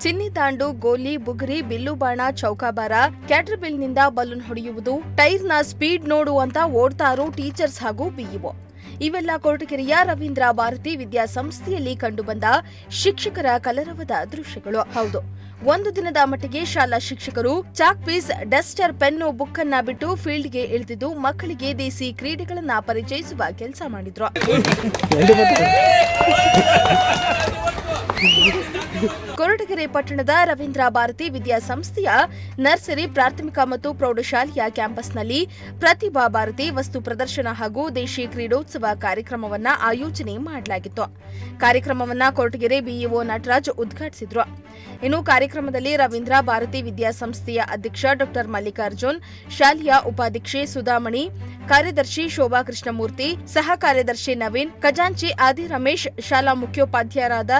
ಚಿನ್ನಿ ದಾಂಡು, ಗೋಲಿ, ಬುಗುರಿ, ಬಿಲ್ಲು ಬಾಣ, ಚೌಕಾಬಾರ, ಕ್ಯಾಟರ್ಬಿಲ್ನಿಂದ ಬಲೂನ್ ಹೊಡೆಯುವುದು, ಟೈರ್ನ ಸ್ಪೀಡ್ ನೋಡು ಅಂತ ಓಡ್ತಾರೋ ಟೀಚರ್ಸ್ ಹಾಗೂ ಬಿಇಒ. ಇವೆಲ್ಲ ಕೊರಟಗೆರೆಯ ರವೀಂದ್ರ ಭಾರತಿ ವಿದ್ಯಾಸಂಸ್ಥೆಯಲ್ಲಿ ಕಂಡುಬಂದ ಶಿಕ್ಷಕರ ಕಲರವದ ದೃಶ್ಯಗಳು. ಹೌದು, ಒಂದು ದಿನದ ಮಟ್ಟಿಗೆ ಶಾಲಾ ಶಿಕ್ಷಕರು chalk piece, duster, pen, book ಅನ್ನ ಬಿಟ್ಟು ಫೀಲ್ಡ್ಗೆ ಇಳಿದಿದ್ದು ಮಕ್ಕಳಿಗೆ ದೇಸಿ ಕ್ರೀಡೆಗಳನ್ನ ಪರಿಚಯಿಸುವ ಕೆಲಸ ಮಾಡಿದ್ರು. ಕೊರಟಗೆರೆ ಪಟ್ಟಣದ ರವೀಂದ್ರ ಭಾರತಿ ವಿದ್ಯಾಸಂಸ್ಥೆಯ ನರ್ಸರಿ, ಪ್ರಾಥಮಿಕ ಮತ್ತು ಪ್ರೌಢಶಾಲೆಯ ಕ್ಯಾಂಪಸ್ನಲ್ಲಿ ಪ್ರತಿಭಾ ಭಾರತಿ ವಸ್ತು ಪ್ರದರ್ಶನ ಹಾಗೂ ದೇಶಿ ಕ್ರೀಡೋತ್ಸವ ಕಾರ್ಯಕ್ರಮವನ್ನು ಆಯೋಜನೆ ಮಾಡಲಾಗಿತ್ತು. ಕಾರ್ಯಕ್ರಮವನ್ನು ಕೊರಟಗೆರೆ ಬಿಇಒ ನಟರಾಜ್ ಉದ್ಘಾಟಿಸಿದ್ರು. ಇನ್ನು ಕಾರ್ಯಕ್ರಮದಲ್ಲಿ ರವೀಂದ್ರ ಭಾರತಿ ವಿದ್ಯಾಸಂಸ್ಥೆಯ ಅಧ್ಯಕ್ಷ ಡಾ ಮಲ್ಲಿಕಾರ್ಜುನ್, ಶಾಲೆಯ ಉಪಾಧ್ಯಕ್ಷೆ ಸುಧಾಮಣಿ, ಕಾರ್ಯದರ್ಶಿ ಶೋಭಾ ಕೃಷ್ಣಮೂರ್ತಿ, ಸಹ ಕಾರ್ಯದರ್ಶಿ ನವೀನ್, ಖಜಾಂಚಿ ಆದಿ ರಮೇಶ್, ಶಾಲಾ ಮುಖ್ಯೋಪಾಧ್ಯಾಯರಾದ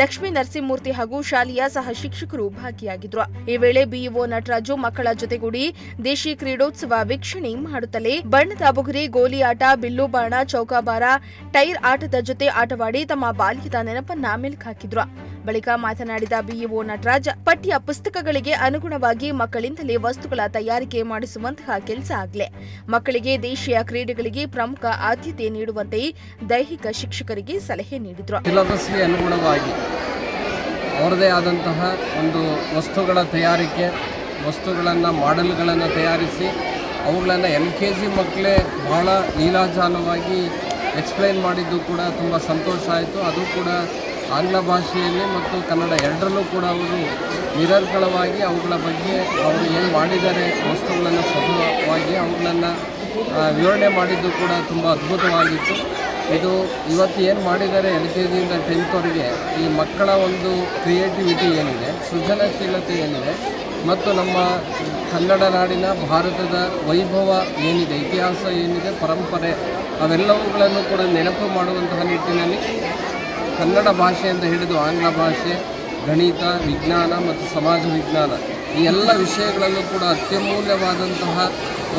ಲಕ್ಷ್ಮೀ ನರಸಿಂಹಮೂರ್ತಿ ಹಾಗೂ ಶಾಲೆಯ ಸಹ ಶಿಕ್ಷಕರು ಭಾಗಿಯಾಗಿದ್ರು. ಈ ವೇಳೆ ಬಿಇಒ ನಟರಾಜು ಮಕ್ಕಳ ಜೊತೆಗೂಡಿ ದೇಶಿ ಕ್ರೀಡೋತ್ಸವ ವೀಕ್ಷಣೆ ಮಾಡುತ್ತಲೇ ಬಣ್ಣದ ಬುಗುರಿ, ಗೋಲಿ ಆಟ, ಬಿಲ್ಲು ಬಾಣ, ಚೌಕಾಬಾರ, ಟೈರ್ ಆಟದ ಜೊತೆ ಆಟವಾಡಿ ತಮ್ಮ ಬಾಲ್ಯದ ನೆನಪನ್ನ ಮೆಲುಕಾಕಿದ್ರು. ಬಳಿಕ ಮಾತನಾಡಿದ ಬಿಇಒ ನಟರಾಜ್, ಪಠ್ಯ ಪುಸ್ತಕಗಳಿಗೆ ಅನುಗುಣವಾಗಿ ಮಕ್ಕಳಿಂದಲೇ ವಸ್ತುಗಳ ತಯಾರಿಕೆ ಮಾಡಿಸುವಂತಹ ಕೆಲಸ ಆಗಲಿ. ಮಕ್ಕಳಿಗೆ ದೇಶೀಯ ಕ್ರೀಡೆಗಳಿಗೆ ಪ್ರಮುಖ ಆದ್ಯತೆ ನೀಡುವಂತೆ ದೈಹಿಕ ಶಿಕ್ಷಕರಿಗೆ ಸಲಹೆ ನೀಡಿದರು. ಸಿಲೆಬಸ್ಗೆ ಅನುಗುಣವಾಗಿ ಅವರದೇ ಆದಂತಹ ಒಂದು ವಸ್ತುಗಳ ತಯಾರಿಕೆ, ವಸ್ತುಗಳನ್ನು ಮಾಡೆಲ್ಗಳನ್ನು ತಯಾರಿಸಿ ಅವುಗಳನ್ನು LKG ಮಕ್ಕಳೇ ಬಹಳ ಲೀಲಾಜಾಲವಾಗಿ ಎಕ್ಸ್ಪ್ಲೈನ್ ಮಾಡಿದ್ದು ಕೂಡ ತುಂಬ ಸಂತೋಷ ಆಯಿತು. ಅದು ಕೂಡ ಆಂಗ್ಲ ಭಾಷೆಯಲ್ಲಿ ಮತ್ತು ಕನ್ನಡ ಎರಡರಲ್ಲೂ ಕೂಡ ಅವರು ನಿರರ್ಗಳವಾಗಿ ಅವುಗಳ ಬಗ್ಗೆ ಅವರು ಏನು ಮಾಡಿದ್ದಾರೆ ವಸ್ತುಗಳನ್ನು ಸಫಲವಾಗಿ ಅವುಗಳನ್ನು ವಿವರಣೆ ಮಾಡಿದ್ದು ಕೂಡ ತುಂಬ ಅದ್ಭುತವಾಗಿತ್ತು. ಇದು ಇವತ್ತು ಏನು ಮಾಡಿದ್ದಾರೆ LKGಯಿಂದ 10th ಈ ಮಕ್ಕಳ ಒಂದು ಕ್ರಿಯೇಟಿವಿಟಿ ಏನಿದೆ, ಸೃಜನಶೀಲತೆ ಏನಿದೆ ಮತ್ತು ನಮ್ಮ ಕನ್ನಡ ನಾಡಿನ ಭಾರತದ ವೈಭವ ಏನಿದೆ, ಇತಿಹಾಸ ಏನಿದೆ, ಪರಂಪರೆ ಅವೆಲ್ಲವುಗಳನ್ನು ಕೂಡ ನೆನಪು ಮಾಡುವಂತಹ ನಿಟ್ಟಿನಲ್ಲಿ ಕನ್ನಡ ಭಾಷೆಯಿಂದ ಹಿಡಿದು ಆಂಗ್ಲ ಭಾಷೆ, ಗಣಿತ, ವಿಜ್ಞಾನ ಮತ್ತು ಸಮಾಜ ವಿಜ್ಞಾನ ಈ ಎಲ್ಲ ವಿಷಯಗಳಲ್ಲೂ ಕೂಡ ಅತ್ಯಮೂಲ್ಯವಾದಂತಹ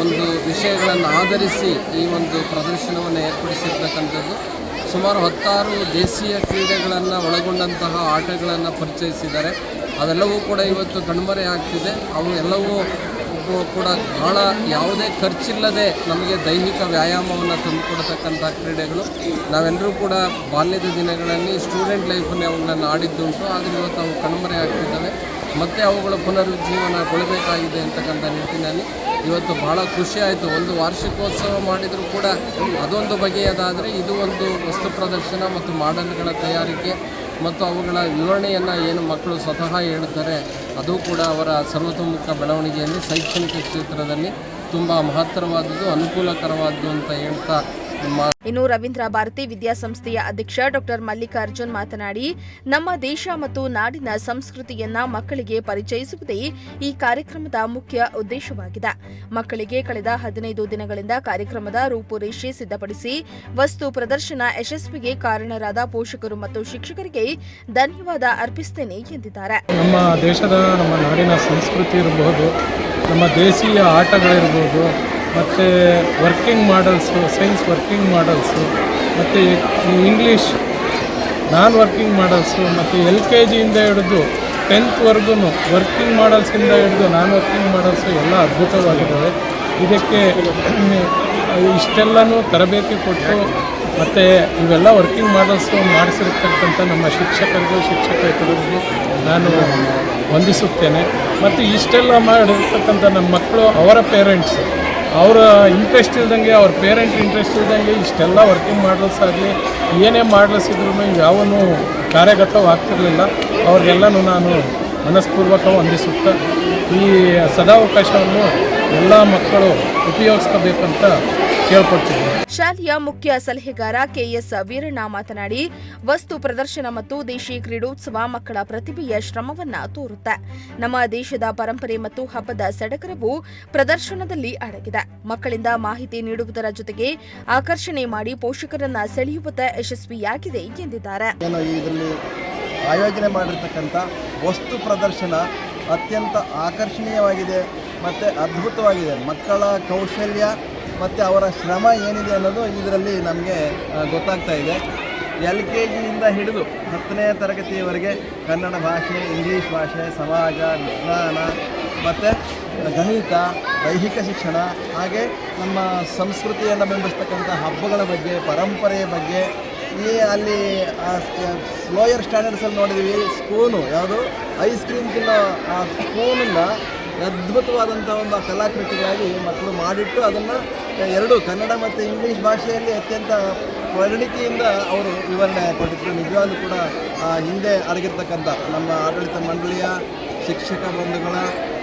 ಒಂದು ವಿಷಯಗಳನ್ನು ಆಧರಿಸಿ ಈ ಒಂದು ಪ್ರದರ್ಶನವನ್ನು ಏರ್ಪಡಿಸಿರ್ತಕ್ಕಂಥದ್ದು. ಸುಮಾರು 16 ದೇಶೀಯ ಕ್ರೀಡೆಗಳನ್ನು ಒಳಗೊಂಡಂತಹ ಆಟಗಳನ್ನು ಪರಿಚಯಿಸಿದ್ದಾರೆ. ಅವೆಲ್ಲವೂ ಕೂಡ ಇವತ್ತು ಕಣ್ಮರೆ ಆಗ್ತಿದೆ. ಅವು ಎಲ್ಲವೂ ಕೂಡ ಬಹಳ ಯಾವುದೇ ಖರ್ಚಿಲ್ಲದೆ ನಮಗೆ ದೈಹಿಕ ವ್ಯಾಯಾಮವನ್ನು ತಂದುಕೊಡ್ತಕ್ಕಂಥ ಕ್ರೀಡೆಗಳು. ನಾವೆಲ್ಲರೂ ಕೂಡ ಬಾಲ್ಯದ ದಿನಗಳಲ್ಲಿ ಸ್ಟೂಡೆಂಟ್ ಲೈಫಲ್ಲಿ ಅವುಗಳನ್ನು ಆಡಿದ್ದುಂಟು. ಆದರೆ ಇವತ್ತು ಅವು ಕಣ್ಮರೆ ಆಗ್ತಿದ್ದಾವೆ. ಮತ್ತು ಅವುಗಳ ಪುನರುಜ್ಜೀವನಗೊಳ್ಳಬೇಕಾಗಿದೆ ಅಂತಕ್ಕಂಥ ನಿಟ್ಟಿನಲ್ಲಿ ಇವತ್ತು ಬಹಳ ಖುಷಿ ಆಯಿತು. ಒಂದು ವಾರ್ಷಿಕೋತ್ಸವ ಮಾಡಿದರೂ ಕೂಡ ಅದೊಂದು ಬಗೆಯದಾದರೆ ಇದು ಒಂದು ವಸ್ತು ಪ್ರದರ್ಶನ ಮತ್ತು ಮಾಡೆಲ್ಗಳ ತಯಾರಿಕೆ ಮತ್ತು ಅವುಗಳ ವಿವರಣೆಯನ್ನು ಏನು ಮಕ್ಕಳು ಸ್ವತಃ ಹೇಳ್ತಾರೆ ಅದು ಕೂಡ ಅವರ ಸರ್ವತೋಮುಖ ಬೆಳವಣಿಗೆಯಲ್ಲಿ ಶೈಕ್ಷಣಿಕ ಕ್ಷೇತ್ರದಲ್ಲಿ ತುಂಬ ಮಹತ್ತರವಾದದ್ದು, ಅನುಕೂಲಕರವಾದ್ದು ಅಂತ ಹೇಳ್ತಾ ಇನ್ನು ರವೀಂದ್ರ ಭಾರತಿ ವಿದ್ಯಾಸಂಸ್ಥೆಯ ಅಧ್ಯಕ್ಷ ಡಾ ಮಲ್ಲಿಕಾರ್ಜುನ್ ಮಾತನಾಡಿ, ನಮ್ಮ ದೇಶ ಮತ್ತು ನಾಡಿನ ಸಂಸ್ಕೃತಿಯನ್ನ ಮಕ್ಕಳಿಗೆ ಪರಿಚಯಿಸುವುದೇ ಈ ಕಾರ್ಯಕ್ರಮದ ಮುಖ್ಯ ಉದ್ದೇಶವಾಗಿದೆ. ಮಕ್ಕಳಿಗೆ ಕಳೆದ 15 ದಿನಗಳಿಂದ ಕಾರ್ಯಕ್ರಮದ ರೂಪುರೇಷೆ ಸಿದ್ಧಪಡಿಸಿ ವಸ್ತು ಪ್ರದರ್ಶನ ಯಶಸ್ವಿಗೆ ಕಾರಣರಾದ ಪೋಷಕರು ಮತ್ತು ಶಿಕ್ಷಕರಿಗೆ ಧನ್ಯವಾದ ಅರ್ಪಿಸುತ್ತೇನೆ ಎಂದಿದ್ದಾರೆ. ನಮ್ಮ ದೇಶದ, ನಮ್ಮ ನಾಡಿನ ಸಂಸ್ಕೃತಿ ಇರಬಹುದು, ನಮ್ಮ ದೇಶೀಯ ಆಟಗಳಿರ್ಬೋದು, ಮತ್ತು working models, science working models, ಮತ್ತು ಇಂಗ್ಲೀಷ್ ನಾನ್ ವರ್ಕಿಂಗ್ ಮಾಡಲ್ಸು, ಮತ್ತು LKGಯಿಂದ ಹಿಡಿದು 10th ವರ್ಕಿಂಗ್ ಮಾಡಲ್ಸಿಂದ ಹಿಡಿದು ನಾನ್ ವರ್ಕಿಂಗ್ ಮಾಡಲ್ಸು ಎಲ್ಲ ಅದ್ಭುತವಾಗಿದ್ದಾವೆ. ಇದಕ್ಕೆ ಇಷ್ಟೆಲ್ಲನೂ ತರಬೇತಿ ಕೊಟ್ಟು ಮತ್ತು ಇವೆಲ್ಲ ವರ್ಕಿಂಗ್ ಮಾಡಲ್ಸು ಮಾಡಿಸಿರ್ತಕ್ಕಂಥ ನಮ್ಮ ಶಿಕ್ಷಕರಿಗೂ ನಾನು ವಂದಿಸುತ್ತೇನೆ. ಮತ್ತು ಇಷ್ಟೆಲ್ಲ ಮಾಡಿರ್ತಕ್ಕಂಥ ನಮ್ಮ ಮಕ್ಕಳು, ಅವರ ಪೇರೆಂಟ್ಸ್, ಅವರ ಇಂಟ್ರೆಸ್ಟ್ ಇಲ್ದಂಗೆ, ಅವ್ರ ಪೇರೆಂಟ್ ಇಂಟ್ರೆಸ್ಟ್ ಇಲ್ದಂಗೆ ಇಷ್ಟೆಲ್ಲ ವರ್ಕಿಂಗ್ ಮಾಡಲ್ಸ್ ಆಗಲಿ ಏನೇ ಮಾಡಲ್ಸಿದ್ರು ಯಾವನ್ನೂ ಕಾರ್ಯಗತವಾಗ್ತಿರಲಿಲ್ಲ. ಅವ್ರಿಗೆಲ್ಲನೂ ನಾನು ಮನಸ್ಪೂರ್ವಕ ವಂದಿಸುತ್ತಾ ಈ ಸದಾವಕಾಶವನ್ನು ಎಲ್ಲ ಮಕ್ಕಳು ಉಪಯೋಗಿಸ್ಕೋಬೇಕಂತ ಕೇಳ್ಕೊಳ್ತಿದ್ದೀನಿ. ಶಾಲೆಯ ಮುಖ್ಯ ಸಲಹೆಗಾರ ಕೆಎಸ್ ವೀರಣ್ಣ ಮಾತನಾಡಿ, ವಸ್ತು ಪ್ರದರ್ಶನ ಮತ್ತು ದೇಶಿ ಕ್ರೀಡೋತ್ಸವ ಮಕ್ಕಳ ಪ್ರತಿಭೆಯ ಶ್ರಮವನ್ನ ತೋರುತ್ತೆ. ನಮ್ಮ ದೇಶದ ಪರಂಪರೆ ಮತ್ತು ಹಬ್ಬದ ಸಡಗರವು ಪ್ರದರ್ಶನದಲ್ಲಿ ಅಡಗಿದೆ. ಮಕ್ಕಳಿಂದ ಮಾಹಿತಿ ನೀಡುವುದರ ಜೊತೆಗೆ ಆಕರ್ಷಣೆ ಮಾಡಿ ಪೋಷಕರನ್ನ ಸೆಳೆಯುವತ್ತ ಯಶಸ್ವಿಯಾಗಿದೆ ಎಂದಿದ್ದಾರೆ. ಇದರಲ್ಲಿ ಆಯೋಜನೆ ಮಾಡಿರ್ತಕ್ಕಂಥ ವಸ್ತು ಪ್ರದರ್ಶನ ಅತ್ಯಂತ ಆಕರ್ಷಣೀಯವಾಗಿದೆ ಮತ್ತು ಅದ್ಭುತವಾಗಿದೆ. ಮಕ್ಕಳ ಕೌಶಲ್ಯ ಮತ್ತು ಅವರ ಶ್ರಮ ಏನಿದೆ ಅನ್ನೋದು ಇದರಲ್ಲಿ ನಮಗೆ ಗೊತ್ತಾಗ್ತಾ ಇದೆ. LKGಯಿಂದ ಹಿಡಿದು 10ನೇ ತರಗತಿಯವರೆಗೆ ಕನ್ನಡ ಭಾಷೆ, ಇಂಗ್ಲೀಷ್ ಭಾಷೆ, ಸಮಾಜ, ವಿಜ್ಞಾನ ಮತ್ತು ಗಣಿತ, ದೈಹಿಕ ಶಿಕ್ಷಣ, ಹಾಗೆ ನಮ್ಮ ಸಂಸ್ಕೃತಿಯನ್ನು ಬಿಂಬಿಸ್ತಕ್ಕಂಥ ಹಬ್ಬಗಳ ಬಗ್ಗೆ, ಪರಂಪರೆಯ ಬಗ್ಗೆ, ಅಲ್ಲಿ ಲೋಯರ್ ಸ್ಟ್ಯಾಂಡರ್ಡ್ಸಲ್ಲಿ ನೋಡಿದ್ವಿ ಸ್ಪೂನು, ಯಾವುದು ಐಸ್ ಕ್ರೀಮ್ ತಿನ್ನೋ ಆ ಸ್ಪೂನನ್ನು ಅದ್ಭುತವಾದಂಥ ಒಂದು ಕಲಾಕೃತಿಗಳಾಗಿ ಮಕ್ಕಳು ಮಾಡಿಟ್ಟು ಅದನ್ನು ಎರಡು ಕನ್ನಡ ಮತ್ತು ಇಂಗ್ಲೀಷ್ ಭಾಷೆಯಲ್ಲಿ ಅತ್ಯಂತ ಪರಿಣಿತಿಯಿಂದ ಅವರು ವಿವರಣೆ ಕೊಟ್ಟಿದ್ರು. ನಿಜವಾಗ್ಲೂ ಕೂಡ ಹಿಂದೆ ಅಡಗಿರ್ತಕ್ಕಂಥ ನಮ್ಮ ಆಡಳಿತ ಮಂಡಳಿಯ ಶಿಕ್ಷಕ ಬಂಧುಗಳ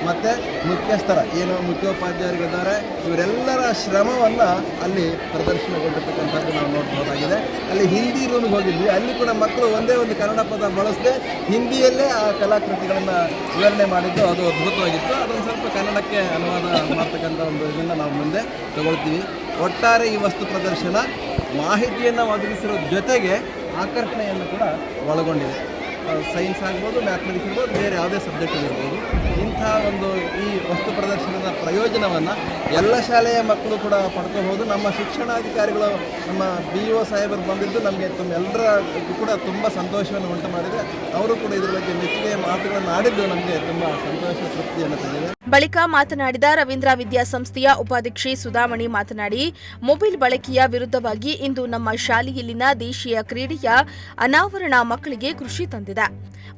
ಮತ್ತು ಮುಖ್ಯಸ್ಥರ ಏನು ಮುಖ್ಯೋಪಾಧ್ಯಾಯರಿದ್ದಾರೆ ಇವರೆಲ್ಲರ ಶ್ರಮವನ್ನು ಅಲ್ಲಿ ಪ್ರದರ್ಶನಗೊಂಡಿರ್ತಕ್ಕಂಥದ್ದು ನಾವು ನೋಡ್ಬೋದಾಗಿದೆ. ಅಲ್ಲಿ ಹಿಂದಿ ರೂಮ್ಗೆ ಹೋಗಿದ್ವಿ, ಅಲ್ಲಿ ಕೂಡ ಮಕ್ಕಳು ಒಂದೇ ಒಂದು ಕನ್ನಡ ಪದ ಬಳಸದೆ ಹಿಂದಿಯಲ್ಲೇ ಆ ಕಲಾಕೃತಿಗಳನ್ನು ವಿವರಣೆ ಮಾಡಿದ್ದು ಅದು ಅದ್ಭುತವಾಗಿತ್ತು. ಅದೊಂದು ಸ್ವಲ್ಪ ಕನ್ನಡಕ್ಕೆ ಅನುವಾದ ಮಾಡ್ತಕ್ಕಂಥ ಒಂದು ಇದನ್ನು ನಾವು ಮುಂದೆ ತಗೊಳ್ತೀವಿ. ಒಟ್ಟಾರೆ ಈ ವಸ್ತು ಪ್ರದರ್ಶನ ಮಾಹಿತಿಯನ್ನು ಒದಗಿಸಿರೋ ಜೊತೆಗೆ ಆಕರ್ಷಣೆಯನ್ನು ಕೂಡ ಒಳಗೊಂಡಿದೆ. ಸೈನ್ಸ್ ಆಗ್ಬೋದು, ಮ್ಯಾಥಮೆಟಿಕ್ಸ್ ಇರ್ಬೋದು, ಬೇರೆ ಯಾವುದೇ ಸಬ್ಜೆಕ್ಟ್ ಇರ್ಬೋದು. ಇಂಥ ಒಂದು ಈ ವಸ್ತು ಪ್ರದರ್ಶನದ ಪ್ರಯೋಜನವನ್ನು ಎಲ್ಲ ಶಾಲೆಯ ಮಕ್ಕಳು ಕೂಡ ಪಡ್ಕೋಬೋದು. ನಮ್ಮ ಶಿಕ್ಷಣಾಧಿಕಾರಿಗಳು ನಮ್ಮ BO ಸಾಹೇಬರು ಬಂದಿದ್ದು ನಮಗೆ ಎಲ್ಲರಿಗೂ ಕೂಡ ತುಂಬ ಸಂತೋಷವನ್ನು ಉಂಟು ಮಾಡಿದೆ. ಅವರು ಕೂಡ ಇದರ ಬಗ್ಗೆ ಮೆಚ್ಚುಗೆಯ ಮಾತುಗಳನ್ನು ಆಡಿದ್ದು ನಮಗೆ ತುಂಬ ಸಂತೋಷ, ತೃಪ್ತಿಯನ್ನು ತಂದಿದೆ. ಬಳಿಕ ಮಾತನಾಡಿದ ರವೀಂದ್ರ ವಿದ್ಯಾಸಂಸ್ಥೆಯ ಉಪಾಧ್ಯಕ್ಷೆ ಸುಧಾಮಣಿ ಮಾತನಾಡಿ, ಮೊಬೈಲ್ ಬಳಕೆಯ ವಿರುದ್ಧವಾಗಿ ಇಂದು ನಮ್ಮ ಶಾಲೆಯಲ್ಲಿನ ದೇಶೀಯ ಕ್ರೀಡೆಯ ಅನಾವರಣ ಮಕ್ಕಳಿಗೆ ಖುಷಿ ತಂದಿದೆ.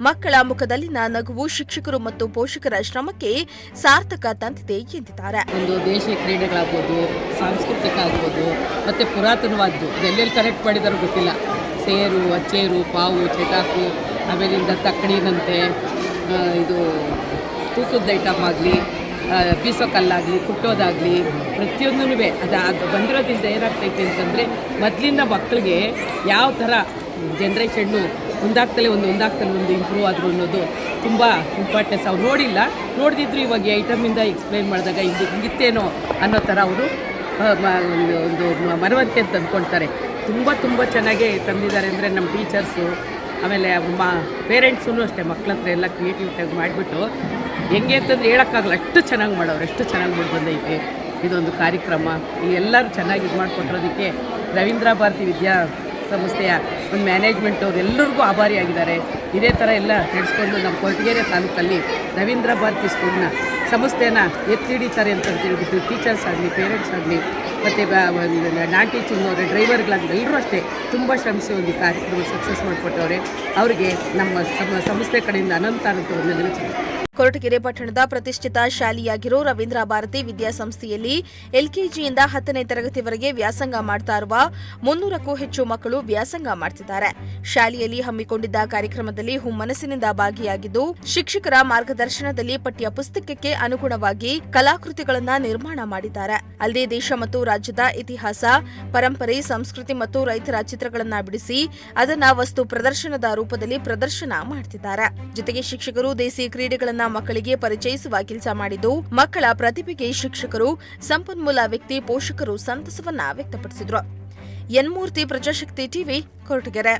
ಮಕ್ಕಳ ಮುಖದಲ್ಲಿನ ನಗುವು ಶಿಕ್ಷಕರು ಮತ್ತು ಪೋಷಕರ ಶ್ರಮಕ್ಕೆ ಸಾರ್ಥಕ ತಂದಿದೆ ಎಂದಿದ್ದಾರೆ. ಒಂದು ದೇಶೀಯ ಕ್ರೀಡೆಗಳಾಗ್ಬೋದು, ಸಾಂಸ್ಕೃತಿಕ ಆಗ್ಬೋದು, ಮತ್ತು ಪುರಾತನವಾದ್ದು ಎಲ್ಲೆಲ್ಲಿ ಕನೆಕ್ಟ್ ಮಾಡಿದಾರೋ ಗೊತ್ತಿಲ್ಲ. ಸೇರು, ಅಚ್ಚೇರು, ಪಾವು, ಚಟಾಕು, ಆಮೇಲಿಂದ ತಕ್ಕಡಿನಂತೆ ಇದು ತೂಕದ ಐಟಮ್ ಆಗಲಿ, ಬೀಸೋ ಕಲ್ಲಾಗಲಿ, ಕುಟ್ಟೋದಾಗಲಿ, ಪ್ರತಿಯೊಂದೂ ಅದು ಬಂದಿರೋದ್ರಿಂದ ಏನಾಗ್ತೈತೆ ಅಂತಂದರೆ ಮೊದಲಿನ ಮಕ್ಕಳಿಗೆ ಯಾವ ಥರ ಜನ್ರೇಷನ್ನು ಒಂದಾಗ್ತಲೇ ಒಂದು ಇಂಪ್ರೂವ್ ಆದರು ಅನ್ನೋದು ತುಂಬ ಇಂಪಾರ್ಟೆನ್ಸ್. ಅವ್ರು ನೋಡಿದ್ರು ಇವಾಗ ಈ ಐಟಮಿಂದ ಎಕ್ಸ್ಪ್ಲೈನ್ ಮಾಡಿದಾಗ ಹಿಂಗಿತ್ತೇನೋ ಅನ್ನೋ ಥರ ಅವರು ಒಂದು ಮನವರಿಕೆ ಅಂತ ಅಂದ್ಕೊಳ್ತಾರೆ. ತುಂಬ ಚೆನ್ನಾಗಿ ತಂದಿದ್ದಾರೆ. ಅಂದರೆ ನಮ್ಮ ಟೀಚರ್ಸು, ಆಮೇಲೆ ಪೇರೆಂಟ್ಸೂ ಅಷ್ಟೇ, ಮಕ್ಕಳ ಹತ್ರ ಎಲ್ಲ ಕ್ರಿಯೇಟಿವಿಟಿಯಾಗಿ ಮಾಡಿಬಿಟ್ಟು ಹೆಂಗೆ ಅಂತಂದ್ರೆ ಹೇಳೋಕ್ಕಾಗಲ್ಲ, ಅಷ್ಟು ಚೆನ್ನಾಗಿ ಮಾಡೋರು, ಎಷ್ಟು ಚೆನ್ನಾಗಿ ಮೂಡಿ ಬಂದೈತೆ ಇದೊಂದು ಕಾರ್ಯಕ್ರಮ. ಈ ಎಲ್ಲರೂ ಚೆನ್ನಾಗಿ ಇದು ಮಾಡಿಕೊಟ್ಟಿರೋದಕ್ಕೆ ರವೀಂದ್ರ ಭಾರತಿ ವಿದ್ಯಾ ಸಂಸ್ಥೆಯ ಒಂದು ಮ್ಯಾನೇಜ್ಮೆಂಟ್ ಅವ್ರು ಎಲ್ಲರಿಗೂ ಆಭಾರಿಯಾಗಿದ್ದಾರೆ. ಇದೇ ಥರ ಎಲ್ಲ ನಡೆಸ್ಕೊಂಡು ನಮ್ಮ ಕೊರಟಗೆರೆ ತಾಲೂಕಲ್ಲಿ ರವೀಂದ್ರ ಭಾರತಿ ಸ್ಕೂಲ್ನ ಸಂಸ್ಥೆನ ಎತ್ತಿ ಹಿಡಿತಾರೆ ಅಂತ ಹೇಳ್ಬಿಟ್ಟು ಟೀಚರ್ಸ್ ಆಗಲಿ, ಪೇರೆಂಟ್ಸ್ ಆಗಲಿ, ಮತ್ತು ನಾನ್ ಟೀಚಿಂಗ್ ಡ್ರೈವರ್ಗಳಾಗಲಿ ಎಲ್ಲರೂ ಅಷ್ಟೇ ತುಂಬ ಶ್ರಮಿಸಿ ಒಂದು ಕಾರ್ಯಕ್ರಮ ಸಕ್ಸಸ್ ಮಾಡಿಕೊಟ್ಟವ್ರೆ. ಅವರಿಗೆ ನಮ್ಮ ಸಂಸ್ಥೆ ಕಡೆಯಿಂದ ಅನಂತ ವಂದನೆಗಳು. ಕೊರಟಗೆರೆ ಪಟ್ಟಣದ ಪ್ರತಿಷ್ಠಿತ ಶಾಲೆಯಾಗಿರೋ ರವೀಂದ್ರ ಭಾರತಿ ವಿದ್ಯಾಸಂಸ್ಥೆಯಲ್ಲಿ LKGಯಿಂದ 10ನೇ ತರಗತಿವರೆಗೆ ವ್ಯಾಸಂಗ ಮಾಡ್ತಾ ಇರುವ 300ಕ್ಕೂ ಹೆಚ್ಚು ಮಕ್ಕಳು ವ್ಯಾಸಂಗ ಮಾಡ್ತಿದ್ದಾರೆ. ಶಾಲೆಯಲ್ಲಿ ಹಮ್ಮಿಕೊಂಡಿದ್ದ ಕಾರ್ಯಕ್ರಮದಲ್ಲಿ ಹುಮ್ಮನಸ್ಸಿನಿಂದ ಭಾಗಿಯಾಗಿದ್ದು, ಶಿಕ್ಷಕರ ಮಾರ್ಗದರ್ಶನದಲ್ಲಿ ಪಠ್ಯ ಪುಸ್ತಕಕ್ಕೆ ಅನುಗುಣವಾಗಿ ಕಲಾಕೃತಿಗಳನ್ನು ನಿರ್ಮಾಣ ಮಾಡಿದ್ದಾರೆ. ಅಲ್ಲದೆ ದೇಶ ಮತ್ತು ರಾಜ್ಯದ ಇತಿಹಾಸ, ಪರಂಪರೆ, ಸಂಸ್ಕೃತಿ ಮತ್ತು ರೈತರ ಚಿತ್ರಗಳನ್ನು ಬಿಡಿಸಿ ಅದನ್ನ ವಸ್ತು ಪ್ರದರ್ಶನದ ರೂಪದಲ್ಲಿ ಪ್ರದರ್ಶನ ಮಾಡುತ್ತಿದ್ದಾರೆ. ಜೊತೆಗೆ ಶಿಕ್ಷಕರು ದೇಸಿ ಕ್ರೀಡೆಗಳನ್ನು ಮಕ್ಕಳಿಗೆ ಪರಿಚಯಿಸುವ ಕೆಲಸ ಮಾಡಿದ್ದು, ಮಕ್ಕಳ ಪ್ರತಿಭೆಗೆ ಶಿಕ್ಷಕರು, ಸಂಪನ್ಮೂಲ ವ್ಯಕ್ತಿ, ಪೋಷಕರು ಸಂತಸವನ್ನ ವ್ಯಕ್ತಪಡಿಸಿದರು. ಎನ್ ಮೂರ್ತಿ, ಪ್ರಜಾಶಕ್ತಿ ಟಿವಿ, ಕೊರಟಗೆರೆ.